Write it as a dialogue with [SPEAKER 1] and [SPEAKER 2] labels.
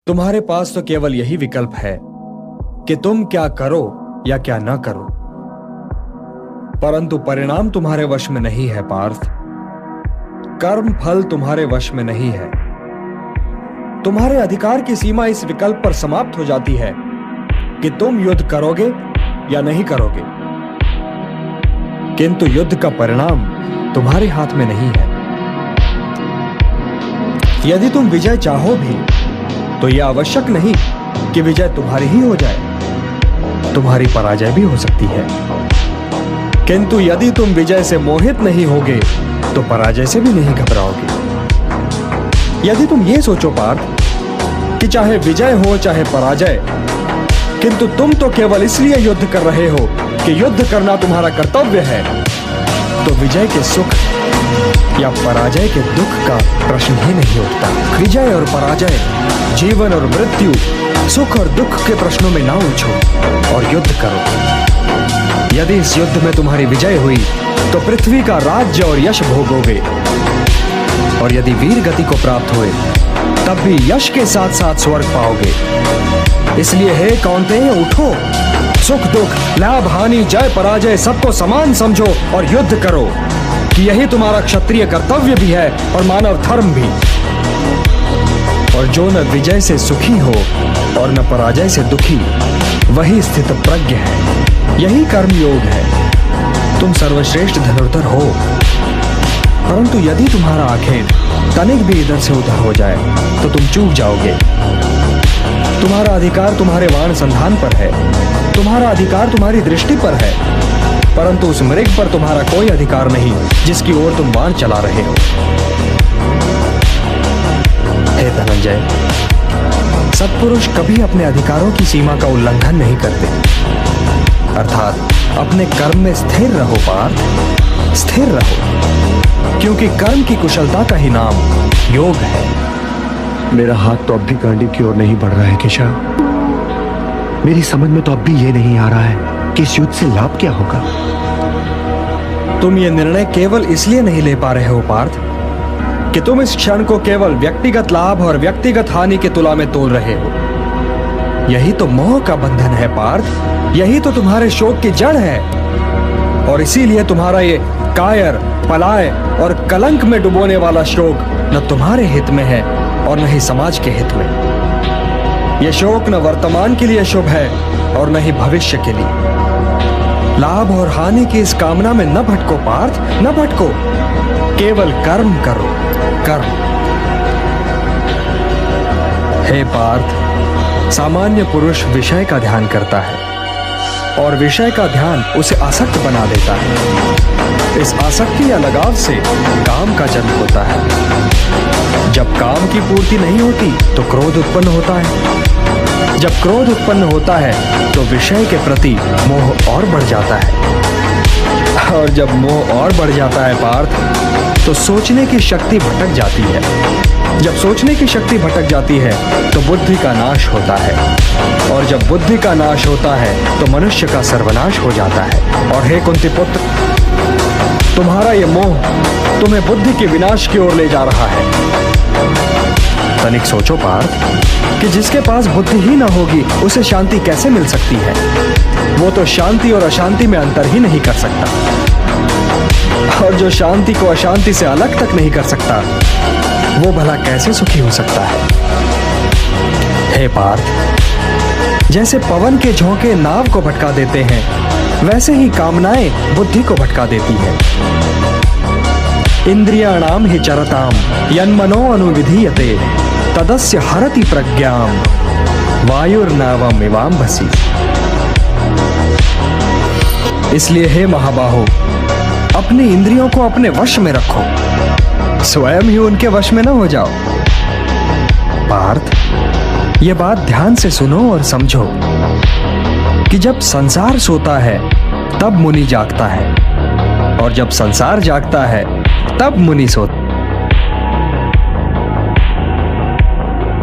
[SPEAKER 1] तुम्हारे पास तो केवल यही विकल्प है कि तुम क्या करो या क्या ना करो, परंतु परिणाम तुम्हारे वश में नहीं है पार्थ। कर्म फल तुम्हारे वश में नहीं है। तुम्हारे अधिकार की सीमा इस विकल्प पर समाप्त हो जाती है कि तुम युद्ध करोगे या नहीं करोगे, किंतु युद्ध का परिणाम तुम्हारे हाथ में नहीं है। यदि तुम विजय चाहो भी तो यह आवश्यक नहीं कि विजय तुम्हारी ही हो जाए, तुम्हारी पराजय भी हो सकती है। किंतु यदि तुम विजय से मोहित नहीं होगे तो पराजय से भी नहीं घबराओगे। यदि तुम ये सोचो पार्थ कि चाहे विजय हो चाहे पराजय, किंतु तुम तो केवल इसलिए युद्ध कर रहे हो कि युद्ध करना तुम्हारा कर्तव्य है, तो विजय के सुख या पराजय के दुख का प्रश्न ही नहीं उठता। विजय और पराजय, जीवन और मृत्यु, सुख और दुख के प्रश्नों में ना उलझो और युद्ध करो। यदि इस युद्ध में तुम्हारी विजय हुई तो पृथ्वी का राज्य और यश भोगोगे, और यदि वीर गति को प्राप्त हुए तब भी यश के साथ साथ स्वर्ग पाओगे। इसलिए हे कौन्तेय, उठो, सुख दुख, लाभ हानि, जय पराजय सबको समान समझो और युद्ध करो, कि यही तुम्हारा क्षत्रिय कर्तव्य भी है और मानव धर्म भी। और जो न विजय से सुखी हो और न पराजय से दुखी, वही स्थित प्रज्ञ है, यही कर्म योग है। तुम सर्वश्रेष्ठ धनुर्धर हो, परंतु यदि तुम्हारा आखेट तनिक भी इधर से उधर हो जाए तो तुम चूक जाओगे। तुम्हारा अधिकार तुम्हारे बाण संधान पर है, तुम्हारा अधिकार तुम्हारी दृष्टि पर है, परंतु उस मृग पर तुम्हारा कोई अधिकार नहीं जिसकी ओर तुम बाण चला रहे हो। हे धनंजय, सत्पुरुष कभी अपने अधिकारों की सीमा का उल्लंघन नहीं करते। अर्थात अपने कर्म में स्थिर रहो पार्थ, स्थिर रहो, क्योंकि कर्म की कुशलता का ही नाम योग है।
[SPEAKER 2] मेरा हाथ तो अब भी गांडीव की ओर नहीं बढ़ रहा है केशव। मेरी समझ में तो अब भी ये नहीं आ रहा है कि इस युद्ध से लाभ क्या होगा।
[SPEAKER 1] तुम ये निर्णय केवल इसलिए नहीं ले पा रहे हो पार्थ कि तुम इस क्षण को केवल व्यक्तिगत लाभ और व्यक्तिगत हानि के तुला में तोल रहे हो। यही तो मोह का बंधन है पार्थ, यही तो तुम्हारे शोक की जड़ है, और इसीलिए तुम्हारा ये कायर, पलाय और कलंक में डुबोने वाला शोक न तुम्हारे हित में है और न ही समाज के हित में। यह शोक न वर्तमान के लिए शुभ है और न ही भविष्य के लिए। लाभ और हानि की इस कामना में न भटको पार्थ, न भटको, केवल कर्म करो, कर्म। हे पार्थ, सामान्य पुरुष विषय का ध्यान करता है और विषय का ध्यान उसे आसक्त बना देता है। इस आसक्ति या लगाव से काम का जन्म होता है। जब काम की पूर्ति नहीं होती तो क्रोध उत्पन्न होता है। जब क्रोध उत्पन्न होता है तो विषय के प्रति मोह और बढ़ जाता है, और जब मोह और बढ़ जाता है पार्थ तो सोचने की शक्ति भटक जाती है। जब सोचने की शक्ति भटक जाती है तो बुद्धि का नाश होता है, और जब बुद्धि का नाश होता है तो मनुष्य का सर्वनाश हो जाता है। और हे कुंती पुत्र, तुम्हारा ये मोह तुम्हें बुद्धि के विनाश की ओर ले जा रहा है। तनिक सोचो पार्थ कि जिसके पास बुद्धि ही ना होगी उसे शांति कैसे मिल सकती है। वो तो शांति और अशांति में अंतर ही नहीं कर सकता, और जो शांति को अशांति से अलग तक नहीं कर सकता वो भला कैसे सुखी हो सकता है। हे पार्थ, जैसे पवन के झोंके नाव को भटका देते हैं, वैसे ही कामनाएं बुद्धि को भटका देती हैं। इंद्रियाणाम हि चरताम यन्मनो अनुविधीयते तदस्य हरति प्रज्ञाम वायुर्नावम इवाम्भसि। इसलिए हे महाबाहो, अपनी इंद्रियों को अपने वश में रखो, स्वयं ही उनके वश में न हो जाओ। पार्थ, ये बात ध्यान से सुनो और समझो कि जब संसार सोता है तब मुनि जागता है, और जब संसार जागता है तब मुनि सोता है।